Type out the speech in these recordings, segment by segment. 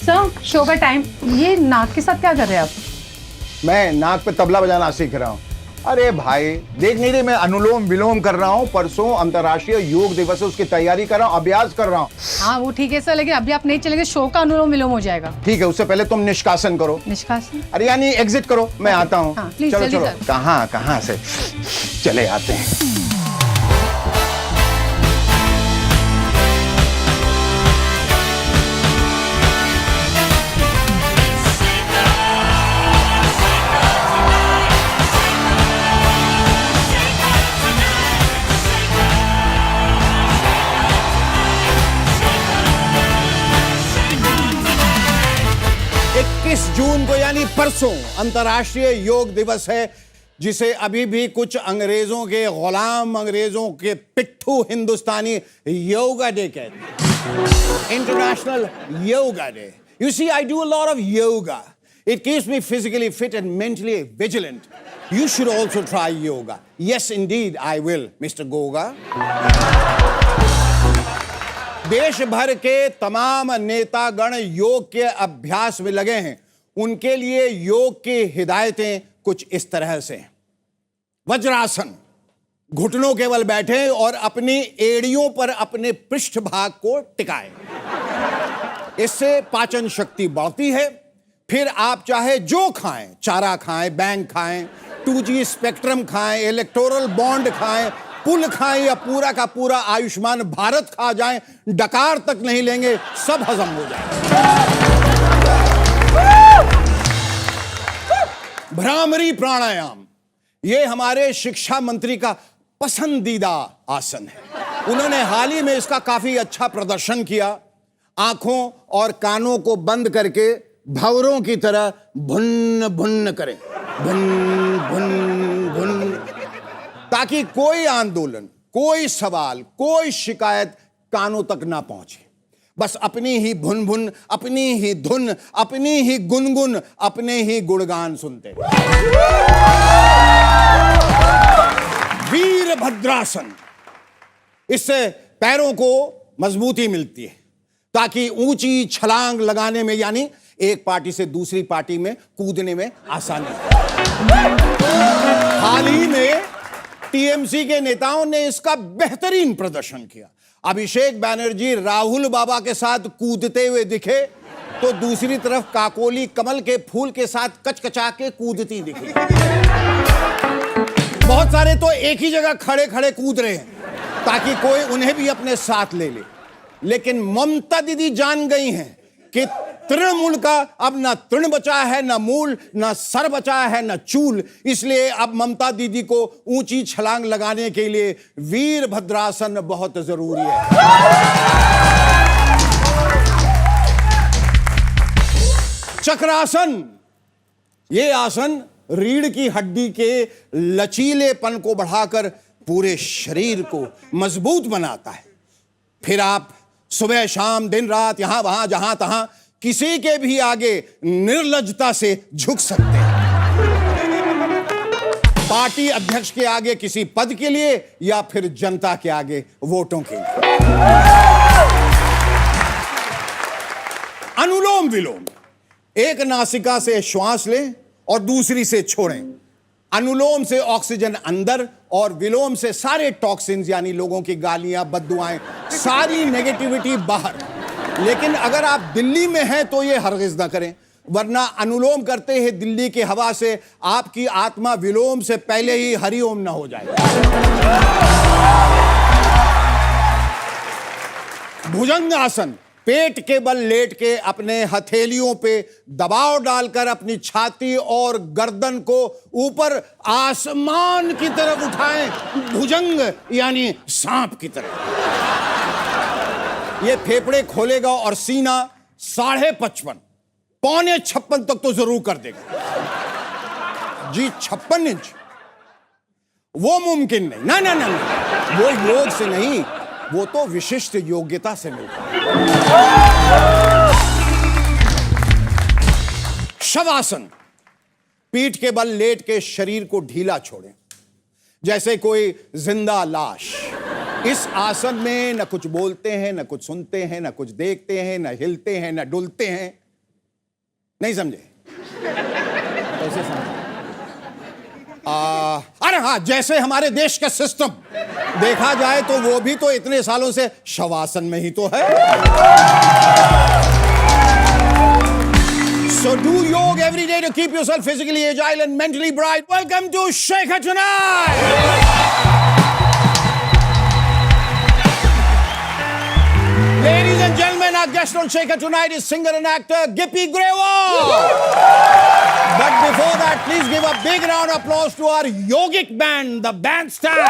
Sir show का time, ये नाक के साथ क्या कर रहे हैं आप? मैं नाक पे तबला बजाना सीख रहा हूँ। अरे भाई देख नहीं रही, मैं अनुलोम विलोम कर रहा हूँ। परसों अंतर्राष्ट्रीय योग दिवस है, उसकी तैयारी कर रहा हूँ, अभ्यास कर रहा हूँ। हाँ वो ठीक है सर, लेकिन अभी आप नहीं चलेंगे, शो का अनुलोम विलोम हो जाएगा। ठीक है, उससे पहले तुम निष्कासन करो। निष्कासन? अरे यानी एग्जिट करो, मैं आता हूँ। हाँ, प्लीज, चलो जल्दी चलो, सर। कहाँ से चले आते हैं। जून को यानी परसों अंतर्राष्ट्रीय योग दिवस है, जिसे अभी भी कुछ अंग्रेजों के गुलाम, अंग्रेजों के पिट्ठू हिंदुस्तानी योगा डे कहते हैं। International yoga day. You see, I do a lot of yoga. It keeps me physically fit and mentally vigilant. You should also try yoga. Yes, indeed, I will, Mr. Goga. देश भर के तमाम नेतागण योग के अभ्यास में लगे हैं। उनके लिए योग की हिदायतें कुछ इस तरह से। वज्रासन, घुटनों के बल बैठें और अपनी एड़ियों पर अपने पृष्ठ भाग को टिकाएं। इससे पाचन शक्ति बढ़ती है। फिर आप चाहे जो खाएं, चारा खाएं, बैंग खाएं, 2G स्पेक्ट्रम खाएं, इलेक्टोरल बॉन्ड खाएं, पुल खाएं या पूरा का पूरा आयुष्मान भारत खा जाएं, डकार तक नहीं लेंगे, सब हजम हो जाएगा। भ्रामरी प्राणायाम, ये हमारे शिक्षा मंत्री का पसंदीदा आसन है। उन्होंने हाल ही में इसका काफी अच्छा प्रदर्शन किया। आंखों और कानों को बंद करके भंवरों की तरह भुन्न भुन्न करें, भुन्न भुन्न भुन्न, ताकि कोई आंदोलन, कोई सवाल, कोई शिकायत कानों तक ना पहुंचे। बस अपनी ही भुन भुन, अपनी ही धुन, अपनी ही गुनगुन, अपने ही गुणगान सुनते। वीरभद्रासन, इससे पैरों को मजबूती मिलती है, ताकि ऊंची छलांग लगाने में, यानी एक पार्टी से दूसरी पार्टी में कूदने में आसानी। हाल ही में टीएमसी के नेताओं ने इसका बेहतरीन प्रदर्शन किया। अभिषेक बैनर्जी राहुल बाबा के साथ कूदते हुए दिखे, तो दूसरी तरफ काकोली कमल के फूल के साथ कचकचा के कूदती दिखी। बहुत सारे तो एक ही जगह खड़े खड़े कूद रहे हैं ताकि कोई उन्हें भी अपने साथ ले ले। लेकिन ममता दीदी जान गई हैं कि तृणमूल का अब ना तृण बचा है, ना मूल, ना सर बचा है, ना चूल। इसलिए अब ममता दीदी को ऊंची छलांग लगाने के लिए वीरभद्रासन बहुत जरूरी है। चक्रासन, ये आसन रीढ़ की हड्डी के लचीलेपन को बढ़ाकर पूरे शरीर को मजबूत बनाता है। फिर आप सुबह शाम दिन रात यहां वहां जहां तहां किसी के भी आगे निर्लज्जता से झुक सकते हैं। पार्टी अध्यक्ष के आगे किसी पद के लिए या फिर जनता के आगे वोटों के लिए। अनुलोम विलोम, एक नासिका से श्वास लें और दूसरी से छोड़ें। अनुलोम से ऑक्सीजन अंदर और विलोम से सारे टॉक्सिन्स, यानी लोगों की गालियां, बददुआएं, सारी नेगेटिविटी बाहर। लेकिन अगर आप दिल्ली में हैं तो ये हरगिज ना करें, वरना अनुलोम करते ही दिल्ली की हवा से आपकी आत्मा विलोम से पहले ही हरिओम ना हो जाए। भुजंग आसन, पेट के बल लेट के अपने हथेलियों पे दबाव डालकर अपनी छाती और गर्दन को ऊपर आसमान की तरफ उठाएं। भुजंग यानी सांप की तरह। ये फेफड़े खोलेगा और सीना 55.5, 56 तक तो जरूर कर देगा जी। 56 इंच वो मुमकिन नहीं, ना ना ना, ना। वो योग से नहीं, वो तो विशिष्ट योग्यता से मिलता है। शवासन, पीठ के बल लेट के शरीर को ढीला छोड़ें, जैसे कोई जिंदा लाश। इस आसन में न कुछ बोलते हैं, न कुछ सुनते हैं, न कुछ देखते हैं, न हिलते हैं, न डुलते हैं। नहीं समझे? कैसे समझे? अरे हाँ, जैसे हमारे देश का सिस्टम देखा जाए तो वो भी तो इतने सालों से शवासन में ही तो है। So do yoga every day to keep yourself physically agile and mentally bright. Welcome to Sheikha Tonight. Ladies and gentlemen, our guest on Sheikha Tonight is singer and actor Gippy Grewal. But before that, please give a big round of applause to our yogic band, the Bandstand.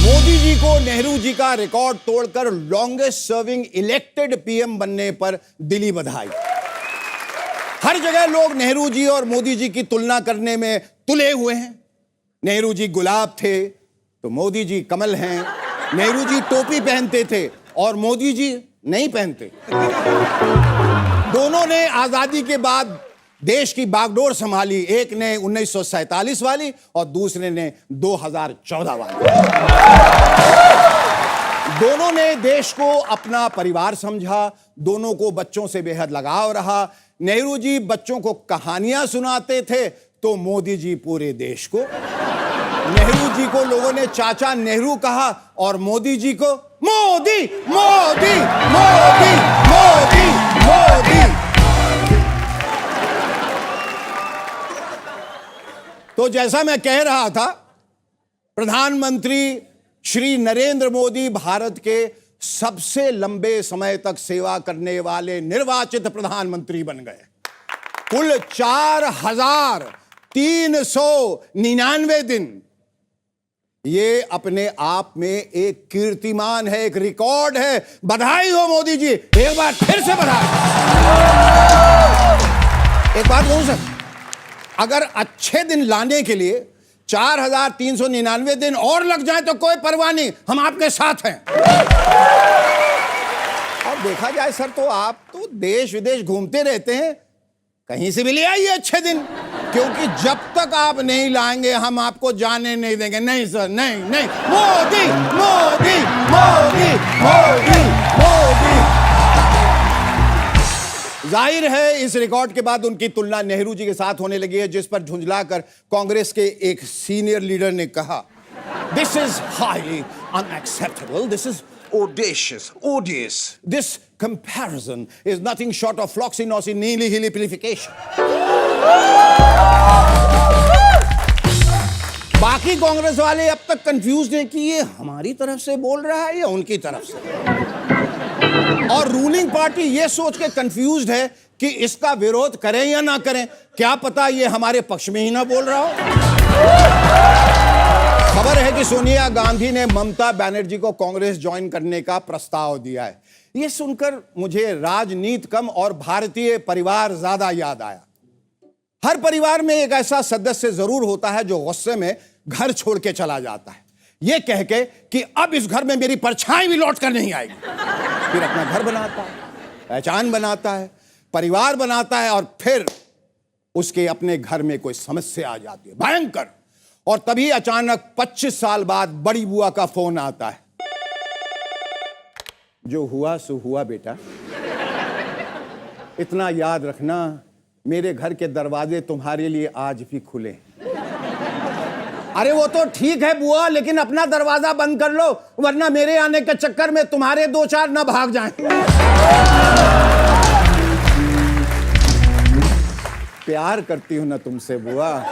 Modi ji को नेहरू जी का record तोड़कर longest serving elected PM बनने पर दिली बधाई। हर जगह लोग नेहरू जी और मोदी जी की तुलना करने में तुले हुए हैं। नेहरू जी गुलाब थे तो मोदी जी कमल हैं। नेहरू जी टोपी पहनते थे और मोदी जी नहीं पहनते। दोनों ने आजादी के बाद देश की बागडोर संभाली, एक ने 1947 वाली और दूसरे ने 2014 वाली। दोनों ने देश को अपना परिवार समझा, दोनों को बच्चों से बेहद लगाव रहा। नेहरू जी बच्चों को कहानियां सुनाते थे तो मोदी जी पूरे देश को। नेहरू जी को लोगों ने चाचा नेहरू कहा और मोदी जी को मोदी मोदी मोदी मोदी मोदी। तो जैसा मैं कह रहा था, प्रधानमंत्री श्री नरेंद्र मोदी भारत के सबसे लंबे समय तक सेवा करने वाले निर्वाचित प्रधानमंत्री बन गए। कुल 4,399 दिन। ये अपने आप में एक कीर्तिमान है, एक रिकॉर्ड है। बधाई हो मोदी जी, एक बार फिर से बधाई। एक बात कहूं सर, अगर अच्छे दिन लाने के लिए 4,399 दिन और लग जाए तो कोई परवाह नहीं, हम आपके साथ हैं। और देखा जाए सर तो आप तो देश विदेश घूमते रहते हैं, कहीं से भी ले आइए अच्छे दिन, क्योंकि जब तक आप नहीं लाएंगे हम आपको जाने नहीं देंगे। नहीं सर, नहीं नहीं, मोदी मोदी मोदी मोदी मोदी। जाहिर है इस रिकॉर्ड के बाद उनकी तुलना नेहरू जी के साथ होने लगी है, जिस पर झुंझलाकर कांग्रेस के एक सीनियर लीडर ने कहा, this is highly unacceptable, this is audacious, odious. This comparison is nothing short of floxy-nosy, nilly-hilly-pilification. बाकी कांग्रेस वाले अब तक कंफ्यूज हैं कि ये हमारी तरफ से बोल रहा है या उनकी तरफ से। और रूलिंग पार्टी ये सोच के कंफ्यूज्ड है कि इसका विरोध करें या ना करें, क्या पता ये हमारे पक्ष में ही ना बोल रहा हो। खबर है कि सोनिया गांधी ने ममता बनर्जी को कांग्रेस ज्वाइन करने का प्रस्ताव दिया है। यह सुनकर मुझे राजनीति कम और भारतीय परिवार ज्यादा याद आया। हर परिवार में एक ऐसा सदस्य जरूर होता है जो गुस्से में घर छोड़ के चला जाता है, यह कह के कि अब इस घर में मेरी परछाई भी लौट कर नहीं आएगी। फिर अपना घर बनाता है, पहचान बनाता है, परिवार बनाता है और फिर उसके अपने घर में कोई समस्या आ जाती है भयंकर, और तभी अचानक 25 साल बाद बड़ी बुआ का फोन आता है, जो हुआ सो हुआ बेटा, इतना याद रखना मेरे घर के दरवाजे तुम्हारे लिए आज भी खुले। अरे वो तो ठीक है बुआ, लेकिन अपना दरवाजा बंद कर लो, वरना मेरे आने के चक्कर में तुम्हारे 2-4 ना भाग जाएं। प्यार करती हूं ना तुमसे बुआ।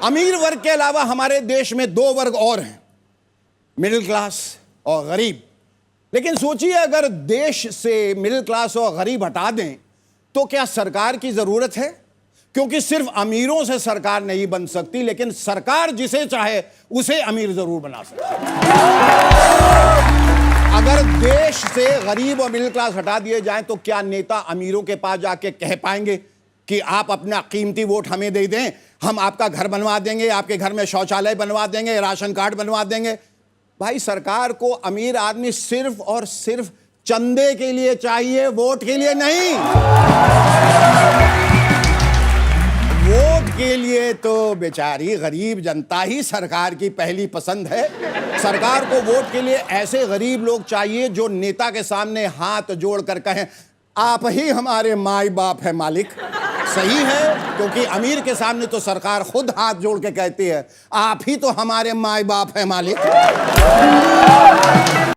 अमीर वर्ग के अलावा हमारे देश में 2 वर्ग और हैं, मिडिल क्लास और गरीब। लेकिन सोचिए, अगर देश से मिडिल क्लास और गरीब हटा दें तो क्या सरकार की जरूरत है? क्योंकि सिर्फ अमीरों से सरकार नहीं बन सकती, लेकिन सरकार जिसे चाहे उसे अमीर जरूर बना सकती है। अगर देश से गरीब और मिडिल क्लास हटा दिए जाएं तो क्या नेता अमीरों के पास जाके कह पाएंगे कि आप अपना कीमती वोट हमें दे दें, हम आपका घर बनवा देंगे, आपके घर में शौचालय बनवा देंगे, राशन कार्ड बनवा देंगे? भाई, सरकार को अमीर आदमी सिर्फ और सिर्फ चंदे के लिए चाहिए, वोट के लिए नहीं। वोट के लिए तो बेचारी गरीब जनता ही सरकार की पहली पसंद है। सरकार को वोट के लिए ऐसे गरीब लोग चाहिए जो नेता के सामने हाथ जोड़कर कहें, आप ही हमारे माई बाप है मालिक। सही है, क्योंकि अमीर के सामने तो सरकार खुद हाथ जोड़ के कहती है, आप ही तो हमारे माई बाप है मालिक।